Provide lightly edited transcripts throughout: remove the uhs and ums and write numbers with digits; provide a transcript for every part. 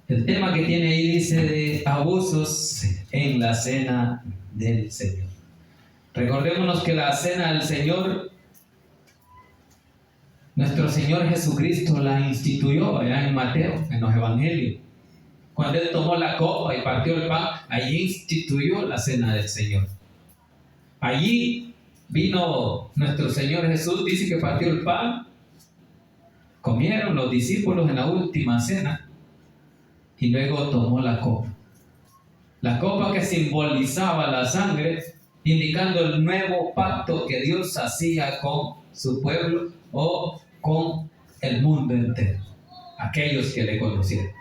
El tema que tiene ahí dice de abusos en la cena del Señor. Recordémonos que la cena del Señor, nuestro Señor Jesucristo la instituyó allá en Mateo, en los Evangelios. Cuando Él tomó la copa y partió el pan, allí instituyó la cena del Señor. Allí vino nuestro Señor Jesús, dice que partió el pan, comieron los discípulos en la última cena y luego tomó la copa. La copa que simbolizaba la sangre, indicando el nuevo pacto que Dios hacía con su pueblo o con el mundo entero, aquellos que le conocieron.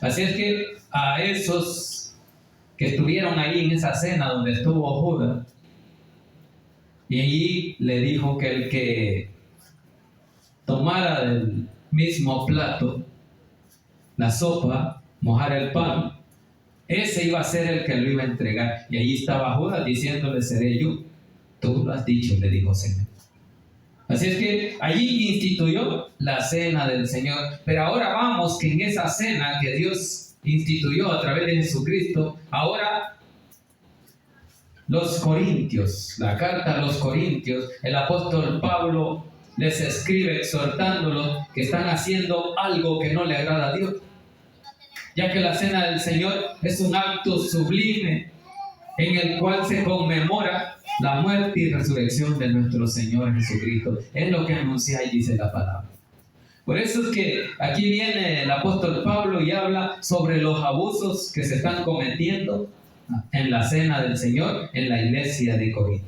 Así es que a esos que estuvieron ahí en esa cena donde estuvo Judas, y allí le dijo que el que tomara del mismo plato la sopa, mojar el pan, ese iba a ser el que lo iba a entregar. Y allí estaba Judas diciéndole: seré yo. Tú lo has dicho, le dijo Señor. Así es que allí instituyó la cena del Señor. Pero ahora vamos que en esa cena que Dios instituyó a través de Jesucristo, ahora los Corintios, la carta a los Corintios, el apóstol Pablo les escribe exhortándolos que están haciendo algo que no le agrada a Dios, ya que la cena del Señor es un acto sublime en el cual se conmemora la muerte y resurrección de nuestro Señor Jesucristo. Es lo que anuncia y dice la palabra. Por eso es que aquí viene el apóstol Pablo y habla sobre los abusos que se están cometiendo en la cena del Señor en la iglesia de Corinto.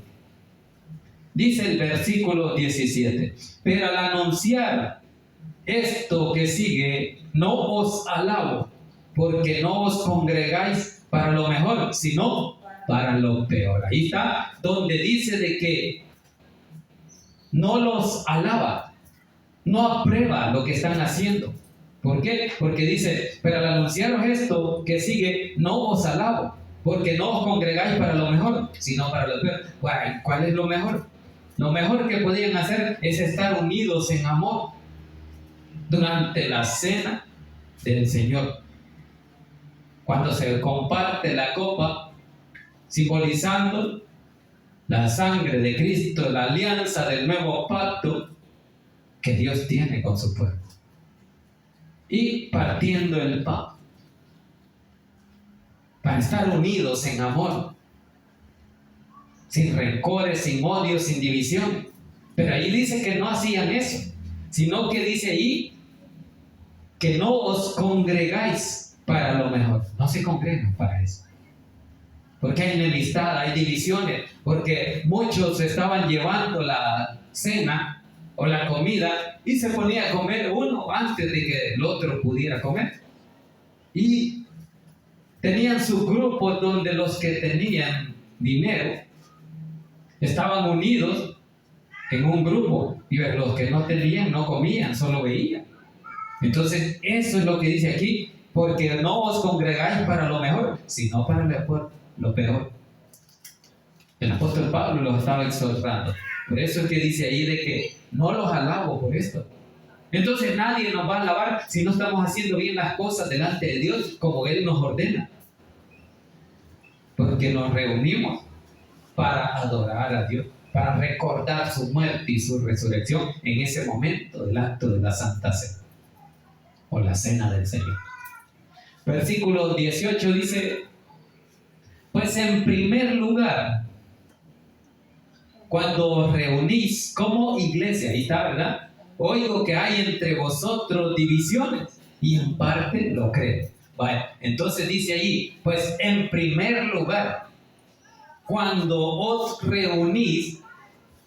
Dice el versículo 17: pero al anunciar esto que sigue, no os alabo, porque no os congregáis para lo mejor, sino para lo peor. Ahí está donde dice de que no los alaba, no aprueba lo que están haciendo. ¿Por qué? Porque dice: pero al anunciaros esto que sigue, no os alabo, porque no os congregáis para lo mejor, sino para lo peor. ¿Cuál es lo mejor? Lo mejor que podían hacer es estar unidos en amor durante la cena del Señor. Cuando se comparte la copa, simbolizando la sangre de Cristo, la alianza del nuevo pacto que Dios tiene con su pueblo. Y partiendo el pan, para estar unidos en amor, sin rencores, sin odio, sin división. Pero ahí dice que no hacían eso, sino que dice ahí que no os congregáis para lo mejor. No se congregan para eso, porque hay enemistad, hay divisiones, porque muchos estaban llevando la cena o la comida y se ponía a comer uno antes de que el otro pudiera comer. Y tenían sus grupos donde los que tenían dinero estaban unidos en un grupo y los que no tenían no comían, solo veían. Entonces eso es lo que dice aquí: porque no os congregáis para lo mejor, sino para lo peor. El apóstol Pablo los estaba exhortando. Por eso es que dice ahí de que no los alabo por esto. Entonces nadie nos va a alabar si no estamos haciendo bien las cosas delante de Dios como Él nos ordena. Porque nos reunimos para adorar a Dios, para recordar su muerte y su resurrección en ese momento del acto de la Santa Cena o la Cena del Señor. Versículo 18 dice: pues en primer lugar, cuando os reunís como iglesia, ahí está, ¿verdad? Oigo que hay entre vosotros divisiones, y en parte lo creo. Vale, entonces dice allí: pues en primer lugar, cuando os reunís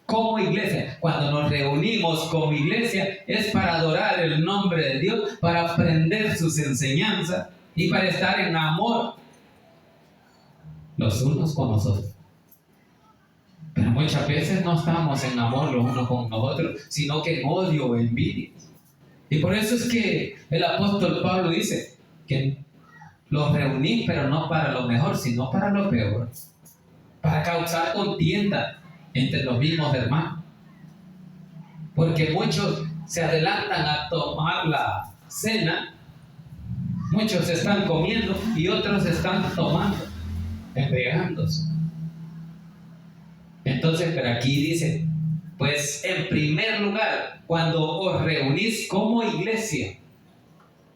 como iglesia. Cuando nos reunimos como iglesia es para adorar el nombre de Dios, para aprender sus enseñanzas y para estar en amor los unos con los otros. Pero muchas veces no estamos en amor los unos con los otros, sino que en odio o envidia. Y por eso es que el apóstol Pablo dice que los reunís, pero no para lo mejor, sino para lo peor, para causar contienda entre los mismos hermanos. Porque muchos se adelantan a tomar la cena Muchos están comiendo y otros están tomando, embriagándose. Entonces, pero aquí dice, pues en primer lugar, cuando os reunís como iglesia,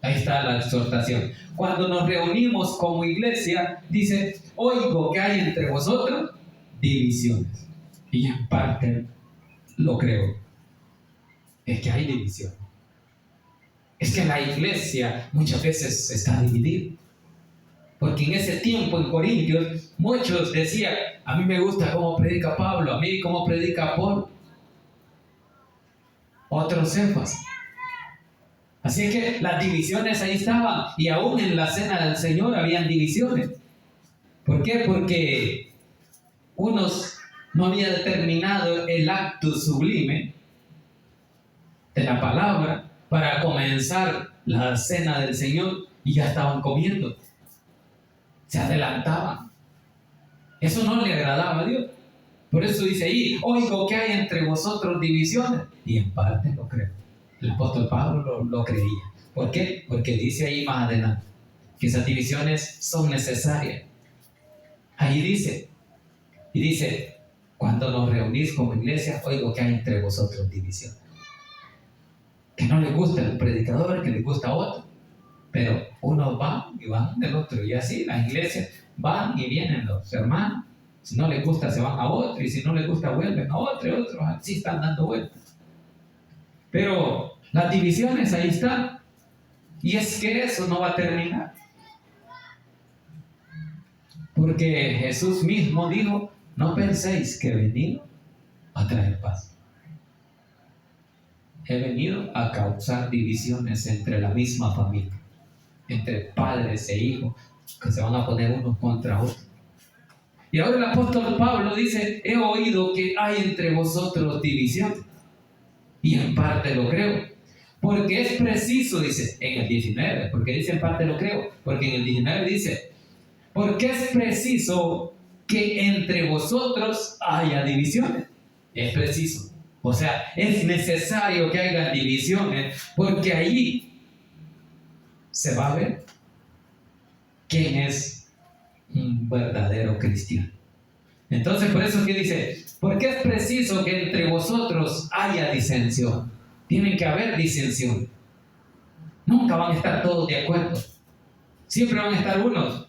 ahí está la exhortación. Cuando nos reunimos como iglesia, dice, oigo que hay entre vosotros divisiones. Y en parte lo creo. Es que hay división. Es que la iglesia muchas veces está dividida. Porque en ese tiempo en Corintios, muchos decían, a mí me gusta cómo predica Pablo, a mí cómo predica Apolo. Otros Cefas. Así es que las divisiones ahí estaban, y aún en la cena del Señor habían divisiones. ¿Por qué? Porque unos no habían determinado el acto sublime de la palabra para comenzar la cena del Señor y ya estaban comiendo. Se adelantaban. Eso no le agradaba a Dios. Por eso dice ahí, oigo que hay entre vosotros divisiones. Y en parte lo creo. El apóstol Pablo lo creía. ¿Por qué? Porque dice ahí más adelante que esas divisiones son necesarias. Ahí dice, y dice, cuando nos reunís como iglesia, oigo que hay entre vosotros divisiones. Que no les gusta el predicador, que les gusta a otro. Pero unos van y van del otro. Y así las iglesias van y vienen los hermanos. Si no les gusta se van a otro. Y si no les gusta vuelven a otro y otros. Así están dando vueltas. Pero las divisiones ahí están. Y es que eso no va a terminar. Porque Jesús mismo dijo, no penséis que he venido a traer paz. He venido a causar divisiones entre la misma familia, entre padres e hijos, que se van a poner unos contra otros. Y ahora el apóstol Pablo dice, he oído que hay entre vosotros división. Y en parte lo creo. Porque es preciso, dice, en el 19, porque dice en parte lo creo, porque en el 19 dice, porque es preciso que entre vosotros haya divisiones. Es preciso. O sea, es necesario que haya divisiones, porque allí se va a ver quién es un verdadero cristiano. Entonces, por eso que dice, porque es preciso que entre vosotros haya disensión. Tienen que haber disensión. Nunca van a estar todos de acuerdo. Siempre van a estar unos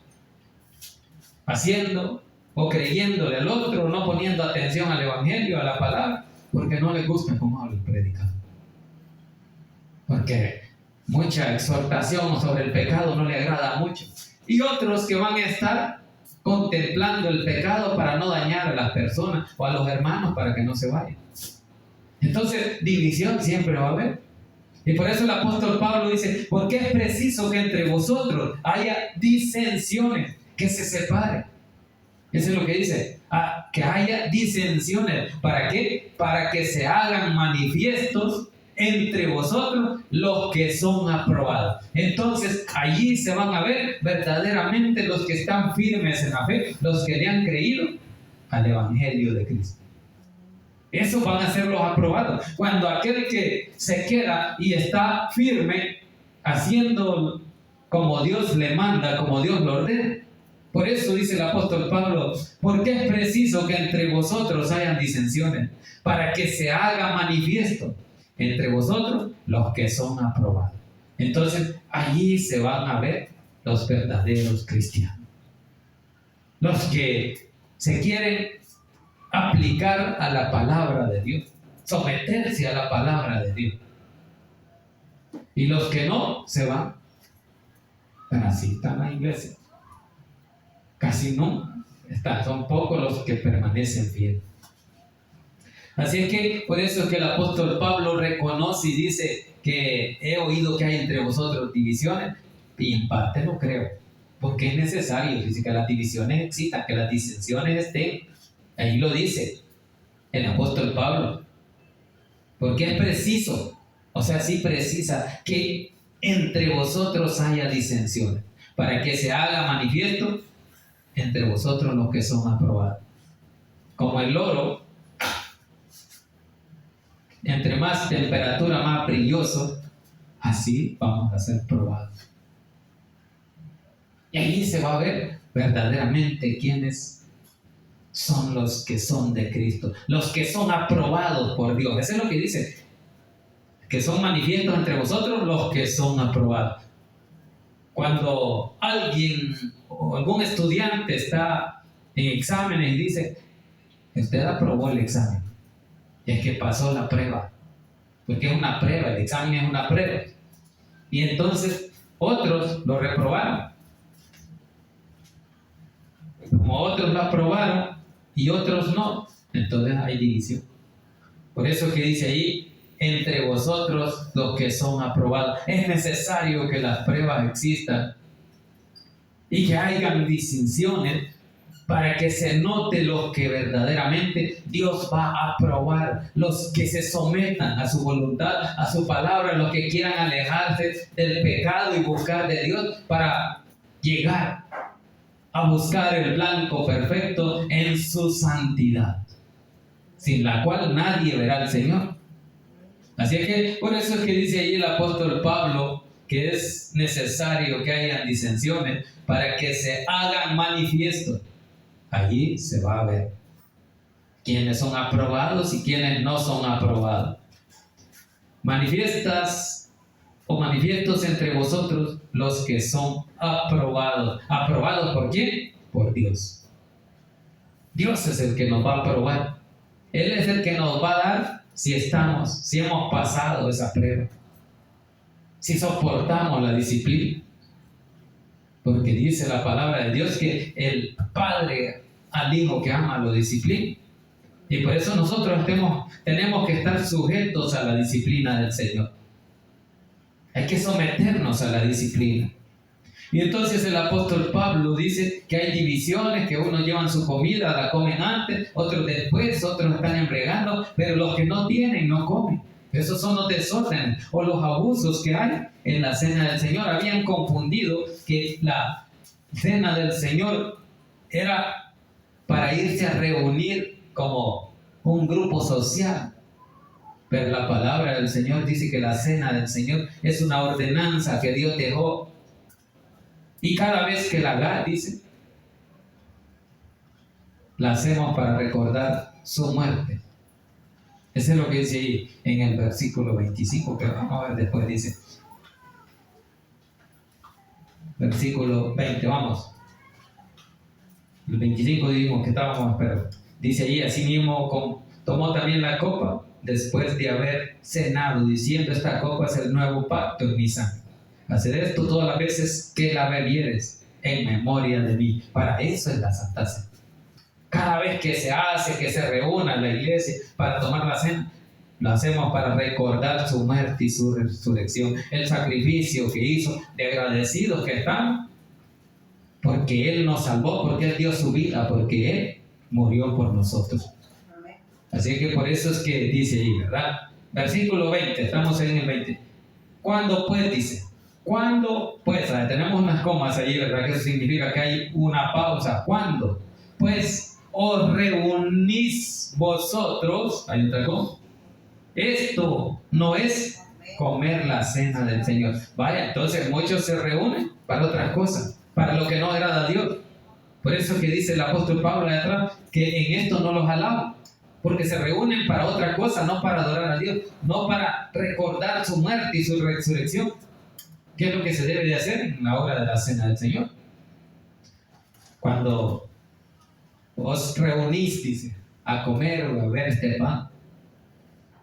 haciendo o creyéndole al otro, no poniendo atención al evangelio, a la palabra, porque no les gusta cómo habla el predicador. Porque mucha exhortación sobre el pecado no le agrada mucho. Y otros que van a estar contemplando el pecado para no dañar a las personas o a los hermanos para que no se vayan. Entonces, división siempre va a haber. Y por eso el apóstol Pablo dice, porque es preciso que entre vosotros haya disensiones, que se separen. Eso es lo que dice, que haya disensiones. ¿Para qué? Para que se hagan manifiestos entre vosotros los que son aprobados. Entonces allí se van a ver verdaderamente los que están firmes en la fe, los que le han creído al evangelio de Cristo. Esos van a ser los aprobados. Cuando aquel que se queda y está firme haciendo como Dios le manda, como Dios lo ordena. Por eso dice el apóstol Pablo, porque es preciso que entre vosotros hayan disensiones, para que se haga manifiesto entre vosotros los que son aprobados. Entonces allí se van a ver los verdaderos cristianos, los que se quieren aplicar a la palabra de Dios, someterse a la palabra de Dios, y los que no se van. Pero así está la iglesia, casi no son pocos los que permanecen fieles. Así es que por eso es que el apóstol Pablo reconoce y dice que he oído que hay entre vosotros divisiones, y en parte lo creo, porque es necesario. Dice que las divisiones existan, que las disensiones estén. Ahí lo dice el apóstol Pablo, porque es preciso, o sea, sí precisa que entre vosotros haya disensiones, para que se haga manifiesto entre vosotros los que son aprobados. Como el oro, entre más temperatura, más brilloso, así vamos a ser probados. Y ahí se va a ver verdaderamente quiénes son los que son de Cristo, los que son aprobados por Dios. Eso es lo que dice, que son manifiestos entre vosotros los que son aprobados. Cuando alguien o algún estudiante está en exámenes y dice, usted aprobó el examen, y es que pasó la prueba, porque es una prueba, el examen es una prueba. Y entonces otros lo reprobaron, como otros lo aprobaron y otros no, entonces hay división. Por eso que dice ahí, entre vosotros los que son aprobados. Es necesario que las pruebas existan y que hayan distinciones para que se note los que verdaderamente Dios va a aprobar, los que se sometan a su voluntad, a su palabra, los que quieran alejarse del pecado y buscar de Dios para llegar a buscar el blanco perfecto en su santidad, sin la cual nadie verá al Señor. Así es que por eso es que dice ahí el apóstol Pablo que es necesario que hayan disensiones para que se hagan manifiestos. Allí se va a ver quiénes son aprobados y quiénes no son aprobados. Manifiestas o manifiestos entre vosotros los que son aprobados. ¿Aprobados por quién? Por Dios. Dios es el que nos va a aprobar. Él es el que nos va a dar si hemos pasado esa prueba, si soportamos la disciplina. Porque dice la palabra de Dios que el Padre al Hijo que ama lo disciplina. Y por eso nosotros tenemos que estar sujetos a la disciplina del Señor. Hay que someternos a la disciplina. Y entonces el apóstol Pablo dice que hay divisiones, que unos llevan su comida, la comen antes, otros después, otros están embriagando, pero los que no tienen no comen. Esos son los desórdenes o los abusos que hay en la cena del Señor. Habían confundido que la cena del Señor era para irse a reunir como un grupo social. Pero la palabra del Señor dice que la cena del Señor es una ordenanza que Dios dejó. Y cada vez que la haga, dice, la hacemos para recordar su muerte. Eso es lo que dice ahí en el versículo 25, que vamos a ver después, dice. Versículo 20, vamos. El 25 dijimos que estábamos, pero dice ahí, así mismo tomó también la copa después de haber cenado, diciendo, esta copa es el nuevo pacto en mi sangre. Haced esto todas las veces que la bebieres en memoria de mí. Para eso es la Santa Cena. Cada vez que se reúna la iglesia para tomar la cena, lo hacemos para recordar su muerte y su resurrección, el sacrificio que hizo, de agradecidos que estamos, porque Él nos salvó, porque Él dio su vida, porque Él murió por nosotros. Así que por eso es que dice ahí, ¿verdad? Versículo 20, estamos en el 20. ¿Cuándo pues? Dice. ¿Cuándo pues? Tenemos unas comas allí, ¿verdad? Que eso significa que hay una pausa. ¿Cuándo? Pues os reunís vosotros. Hay otra cosa. Esto no es comer la cena del Señor. Vaya, entonces muchos se reúnen para otras cosas, para lo que no agrada a Dios. Por eso que dice el apóstol Pablo de atrás, que en esto no los alabo, porque se reúnen para otra cosa, no para adorar a Dios, no para recordar su muerte y su resurrección. ¿Qué es lo que se debe de hacer en la hora de la cena del Señor? Cuando os reunís, dice, a comer o a beber este pan,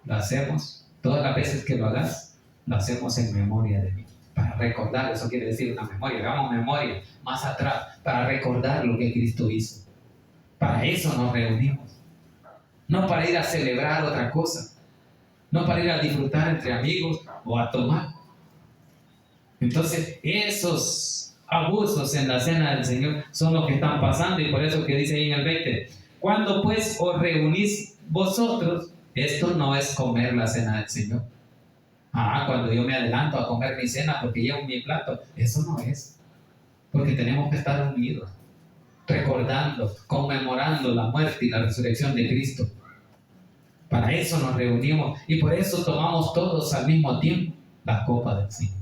lo hacemos, todas las veces que lo hagas, lo hacemos en memoria de mí. Para recordar, eso quiere decir una memoria, hagamos memoria más atrás, para recordar lo que Cristo hizo. Para eso nos reunimos. No para ir a celebrar otra cosa, no para ir a disfrutar entre amigos o a tomar. Entonces, esos abusos en la cena del Señor son los que están pasando, y por eso que dice ahí en el 20, cuando pues os reunís vosotros, esto no es comer la cena del Señor. Cuando yo me adelanto a comer mi cena porque llevo mi plato, eso no es. Porque tenemos que estar unidos, recordando, conmemorando la muerte y la resurrección de Cristo. Para eso nos reunimos y por eso tomamos todos al mismo tiempo la copa del Señor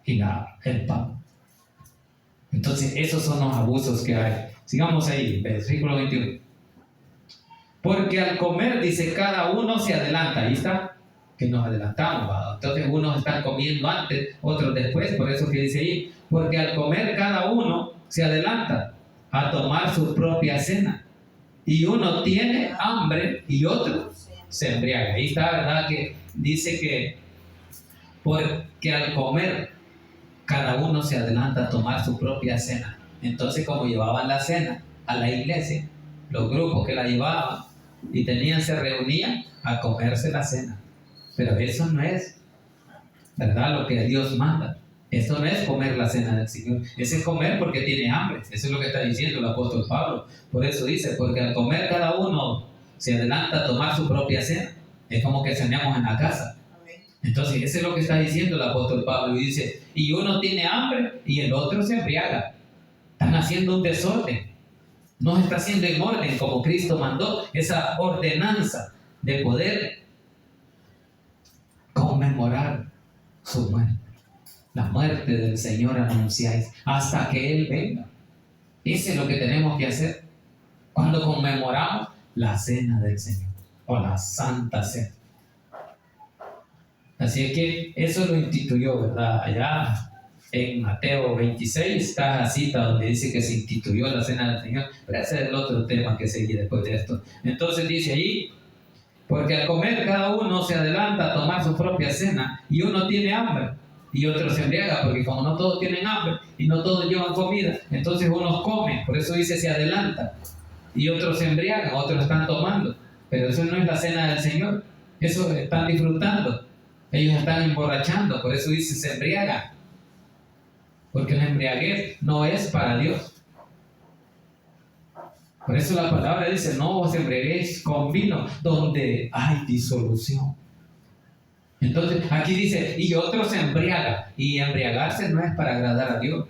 y el pan. Entonces, esos son los abusos que hay. Sigamos ahí, versículo 21. Porque al comer, dice, cada uno se adelanta. Ahí está, que nos adelantamos, ¿va? Entonces, unos están comiendo antes, otros después. Por eso que dice ahí, porque al comer cada uno se adelanta a tomar su propia cena. Y uno tiene hambre y otro se embriaga. Ahí está, ¿verdad? Que dice que porque al comer cada uno se adelanta a tomar su propia cena. Entonces, como llevaban la cena a la iglesia, los grupos que la llevaban y se reunían a comerse la cena. Pero eso no es, ¿verdad?, lo que Dios manda. Eso no es comer la cena del Señor. Ese es comer porque tiene hambre. Eso es lo que está diciendo el apóstol Pablo. Por eso dice, porque al comer cada uno se adelanta a tomar su propia cena. Es como que cenamos en la casa. Entonces, eso es lo que está diciendo el apóstol Pablo. Y dice, y uno tiene hambre y el otro se embriaga. Están haciendo un desorden. No está haciendo en orden como Cristo mandó esa ordenanza de poder conmemorar su muerte. La muerte del Señor anunciáis hasta que Él venga. Eso es lo que tenemos que hacer cuando conmemoramos la cena del Señor o la Santa Cena. Así es que eso lo instituyó, ¿verdad? Allá en Mateo 26 está la cita donde dice que se instituyó la cena del Señor. Pero ese es el otro tema que sigue después de esto. Entonces dice ahí, porque al comer cada uno se adelanta a tomar su propia cena y uno tiene hambre y otro se embriaga, porque como no todos tienen hambre y no todos llevan comida, entonces unos comen, por eso dice se adelanta, y otros se embriagan, otros están tomando. Pero eso no es la cena del Señor. Eso están disfrutando. Ellos están emborrachando, por eso dice se embriagan. Porque la embriaguez no es para Dios. Por eso la palabra dice, no os embriaguéis con vino, donde hay disolución. Entonces, aquí dice, y otro se embriaga. Y embriagarse no es para agradar a Dios.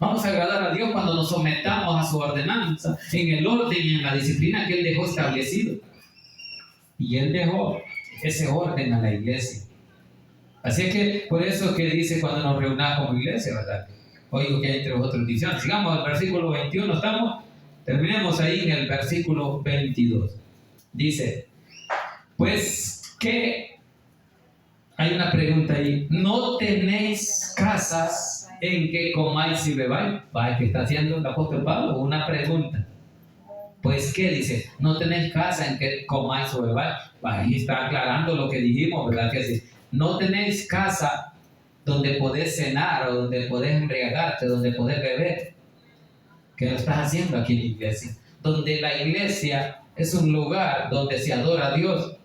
Vamos a agradar a Dios cuando nos sometamos a su ordenanza, en el orden y en la disciplina que Él dejó establecido. Y Él dejó ese orden a la iglesia. Así es que, por eso que dice cuando nos reunamos como iglesia, ¿verdad? Oigo que hay entre vosotros divisiones. Sigamos al versículo 21, ¿estamos? Terminemos ahí en el versículo 22. Dice, pues que hay una pregunta ahí. ¿No tenéis casas en que comáis y bebáis? ¿Qué está haciendo el apóstol Pablo? Una pregunta. Pues ¿qué dice? ¿No tenéis casa en que comáis o bebáis? Ahí está aclarando lo que dijimos, ¿verdad? Que dice, no tenéis casa donde podés cenar o donde podés embriagarte, donde podés beber. ¿Qué lo estás haciendo aquí en la iglesia? Donde la iglesia es un lugar donde se adora a Dios,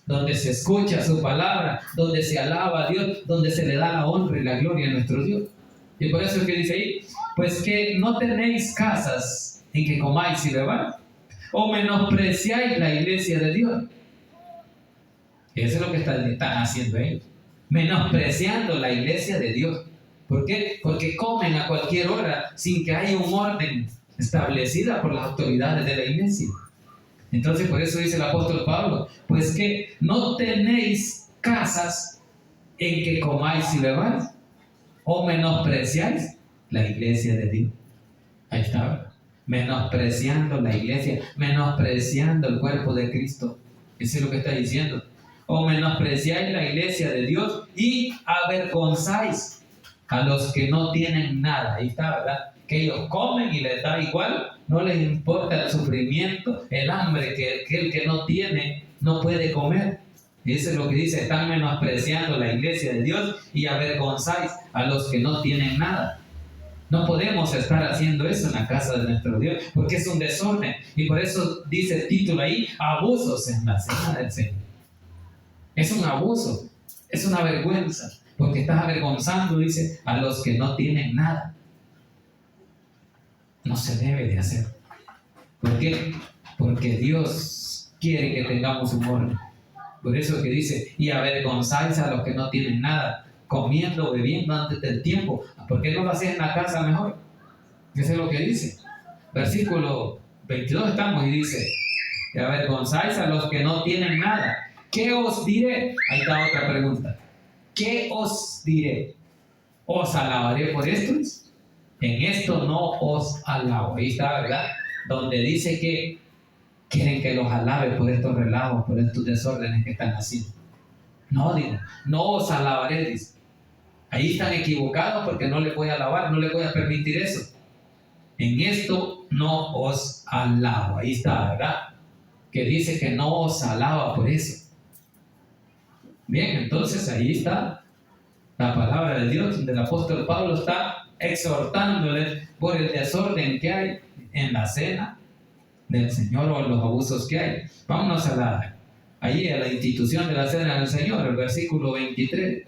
donde se escucha su palabra, donde se alaba a Dios, donde se le da la honra y la gloria a nuestro Dios. Y por eso es que dice ahí, pues que no tenéis casas en que comáis y bebáis, o menospreciáis la iglesia de Dios. Eso es lo que están haciendo ellos, menospreciando la iglesia de Dios. ¿Por qué? Porque comen a cualquier hora sin que haya un orden establecida por las autoridades de la iglesia. Entonces, por eso dice el apóstol Pablo, pues que no tenéis casas en que comáis y bebáis, o menospreciáis la iglesia de Dios. Ahí está, menospreciando la iglesia, menospreciando el cuerpo de Cristo. Eso es lo que está diciendo. O menospreciáis la iglesia de Dios y avergonzáis a los que no tienen nada. Ahí está, ¿verdad? Que ellos comen y les da igual, no les importa el sufrimiento, el hambre que el que no tiene no puede comer. Y eso es lo que dice, están menospreciando la iglesia de Dios y avergonzáis a los que no tienen nada. No podemos estar haciendo eso en la casa de nuestro Dios, porque es un desorden. Y por eso dice el título ahí, abusos en la cena del Señor. Es un abuso, es una vergüenza, porque estás avergonzando, dice, a los que no tienen nada. No se debe de hacer. ¿Por qué? Porque Dios quiere que tengamos un orden. Por eso que dice, y avergonzáis a los que no tienen nada, comiendo o bebiendo antes del tiempo. ¿Por qué no lo haces en la casa mejor? Eso es lo que dice. Versículo 22 estamos y dice, y avergonzáis a los que no tienen nada. ¿Qué os diré? Ahí está otra pregunta. ¿Qué os diré? ¿Os alabaré por esto? En esto no os alabo. Ahí está, ¿verdad? Donde dice que quieren que los alabe por estos relajos, por estos desórdenes que están haciendo. No, digo, no os alabaré, dice. Ahí están equivocados porque no les voy a alabar, no les voy a permitir eso. En esto no os alabo. Ahí está, ¿verdad? Que dice que no os alaba por eso. Bien, entonces ahí está la palabra de Dios, donde el apóstol Pablo está exhortándoles por el desorden que hay en la cena del Señor o los abusos que hay. Vámonos a la institución de la cena del Señor, el versículo 23.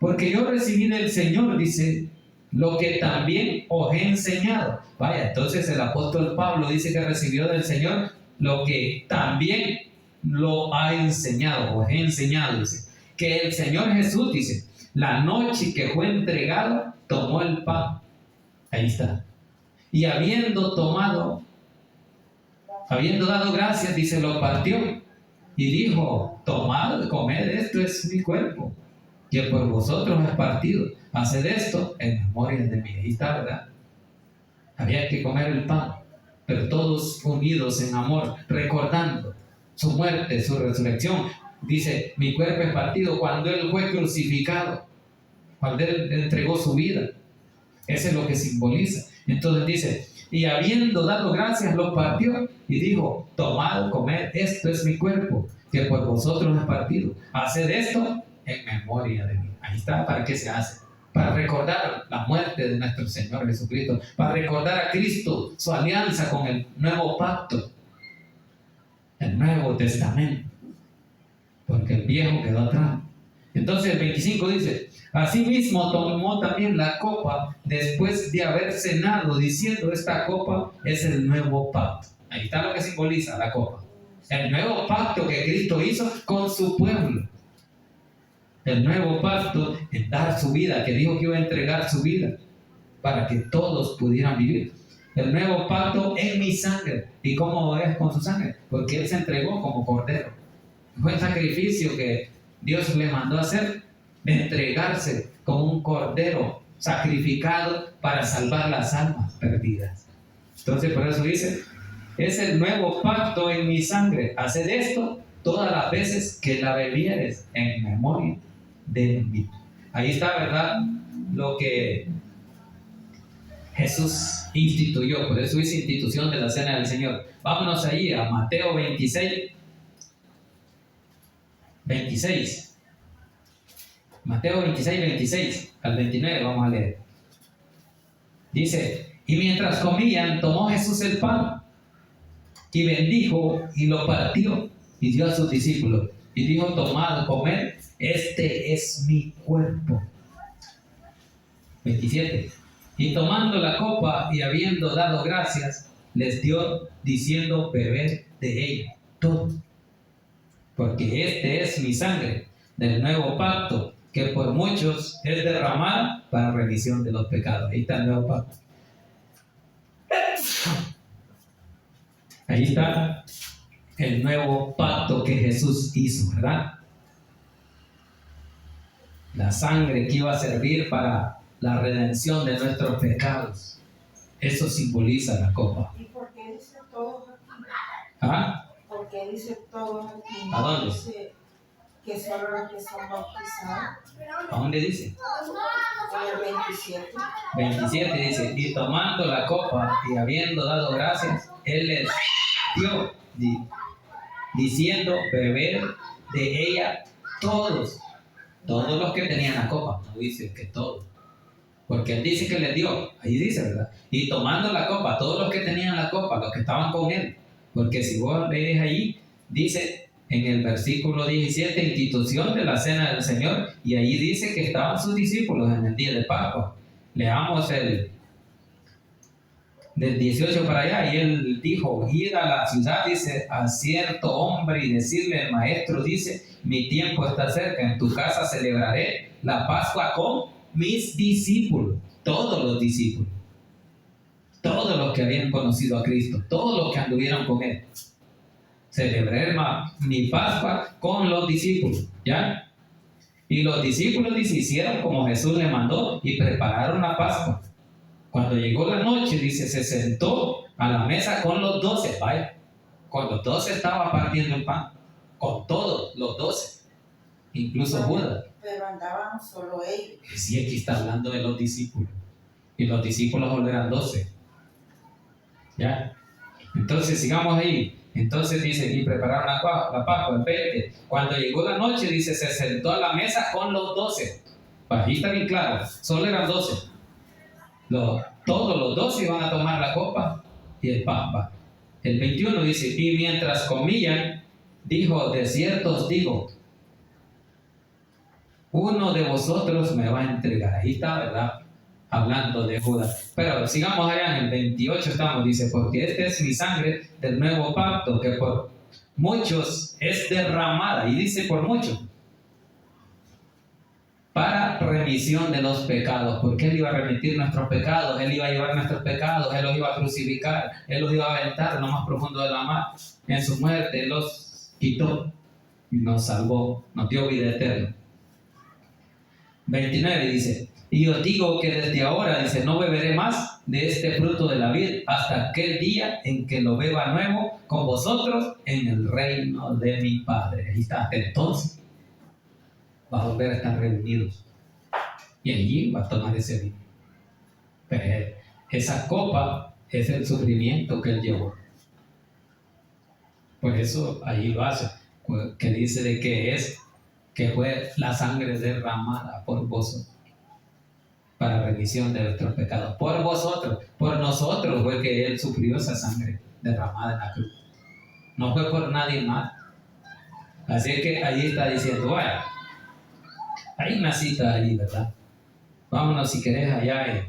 Porque yo recibí del Señor, dice, lo que también os he enseñado. Vaya, entonces el apóstol Pablo dice que recibió del Señor lo que también lo ha enseñado, os he enseñado, dice. Que el Señor Jesús, dice, la noche que fue entregado, tomó el pan. Ahí está. Y habiendo dado gracias, dice, lo partió. Y dijo, tomad, comed, esto es mi cuerpo, que por vosotros es partido. Haced esto en memoria de mí. Ahí está, ¿verdad? Había que comer el pan, pero todos unidos en amor, recordando su muerte, su resurrección. Dice, mi cuerpo es partido cuando Él fue crucificado, cuando Él entregó su vida. Eso es lo que simboliza. Entonces dice, y habiendo dado gracias, lo partió y dijo, tomad, comed, esto es mi cuerpo, que por vosotros es partido. Haced esto en memoria de mí. Ahí está. ¿Para qué se hace? Para recordar la muerte de nuestro Señor Jesucristo, para recordar a Cristo, su alianza con el nuevo pacto, el Nuevo Testamento, porque el viejo quedó atrás. Entonces el 25 dice, asimismo tomó también la copa después de haber cenado, diciendo, esta copa es el nuevo pacto. Ahí está lo que simboliza la copa, el nuevo pacto que Cristo hizo con su pueblo. El nuevo pacto en dar su vida, que dijo que iba a entregar su vida para que todos pudieran vivir. El nuevo pacto en mi sangre. ¿Y cómo es con su sangre? Porque Él se entregó como cordero. Fue el sacrificio que Dios le mandó a hacer, de entregarse como un cordero sacrificado para salvar las almas perdidas. Entonces por eso dice, es el nuevo pacto en mi sangre. Haced esto todas las veces que la bebieres en memoria de mí. Ahí está, ¿verdad? Lo que Jesús instituyó. Por eso dice institución de la cena del Señor. Vámonos ahí a Mateo 26. Mateo 26 al 29, vamos a leer. Dice, y mientras comían, tomó Jesús el pan y bendijo y lo partió y dio a sus discípulos y dijo, tomad, comed, este es mi cuerpo. 27. Y tomando la copa y habiendo dado gracias, les dio diciendo, bebed de ella todo, porque este es mi sangre del nuevo pacto, que por muchos es derramada para remisión de los pecados. Ahí está el nuevo pacto. Ahí está el nuevo pacto que Jesús hizo, ¿verdad? La sangre que iba a servir para la redención de nuestros pecados. Eso simboliza la copa. ¿Y por qué dice todos aquí? ¿Ah? ¿Por qué dice todos aquí? ¿A dónde? Dice que solo los que son bautizados. ¿A dónde dice? En el 27. 27 dice, y tomando la copa y habiendo dado gracias, Él les dio, diciendo, beber de ella todos los que tenían la copa. No dice que todos, porque Él dice que les dio, ahí dice, ¿verdad? Y tomando la copa, todos los que tenían la copa, los que estaban con Él, porque si vos lees ahí, dice en el versículo 17, institución de la cena del Señor, y ahí dice que estaban sus discípulos en el día de Pascua. Leamos el del 18 para allá, y Él dijo, ir a la ciudad, dice, a cierto hombre y decirle, el maestro dice, mi tiempo está cerca, en tu casa celebraré la Pascua con mis discípulos. Todos los discípulos, todos los que habían conocido a Cristo, todos los que anduvieron con Él. Celebré mi Pascua con los discípulos, ¿ya? Y los discípulos hicieron como Jesús les mandó y prepararon la Pascua. Cuando llegó la noche, dice, se sentó a la mesa con los 12, vaya, con los 12 estaba partiendo el pan, con todos los 12, incluso Judas. Pero andaban solo ellos. Sí, aquí está hablando de los discípulos, y los discípulos solo eran 12. ¿Ya? Entonces, sigamos ahí. Entonces dice, y prepararon la Pascua, el 20. Cuando llegó la noche, dice, se sentó a la mesa con los 12. Ahí está bien claro, solo eran 12. Todos los 12 iban a tomar la copa y el pan. Va. El 21 dice, y mientras comían, dijo, de cierto os digo, uno de vosotros me va a entregar. Ahí está, ¿verdad? Hablando de Judas. Pero sigamos allá en el 28 estamos, dice, porque esta es mi sangre del nuevo pacto, que por muchos es derramada, y dice por muchos, para remisión de los pecados, porque Él iba a remitir nuestros pecados, Él iba a llevar nuestros pecados, Él los iba a crucificar, Él los iba a aventar en lo más profundo de la mar. En su muerte Él los quitó y nos salvó, nos dio vida eterna. 29 dice, y os digo que desde ahora, dice, no beberé más de este fruto de la vid hasta aquel día en que lo beba nuevo con vosotros en el reino de mi Padre. Ahí está, hasta entonces va a volver a estar reunidos y allí va a tomar ese vino. Pero esa copa es el sufrimiento que Él llevó. Por eso ahí lo hace, que dice de que es, que fue la sangre derramada por vosotros para remisión de nuestros pecados. Por vosotros, por nosotros fue que Él sufrió esa sangre derramada en la cruz. No fue por nadie más. Así que ahí está diciendo, vaya, hay una cita ahí, ¿verdad? Vámonos si querés allá en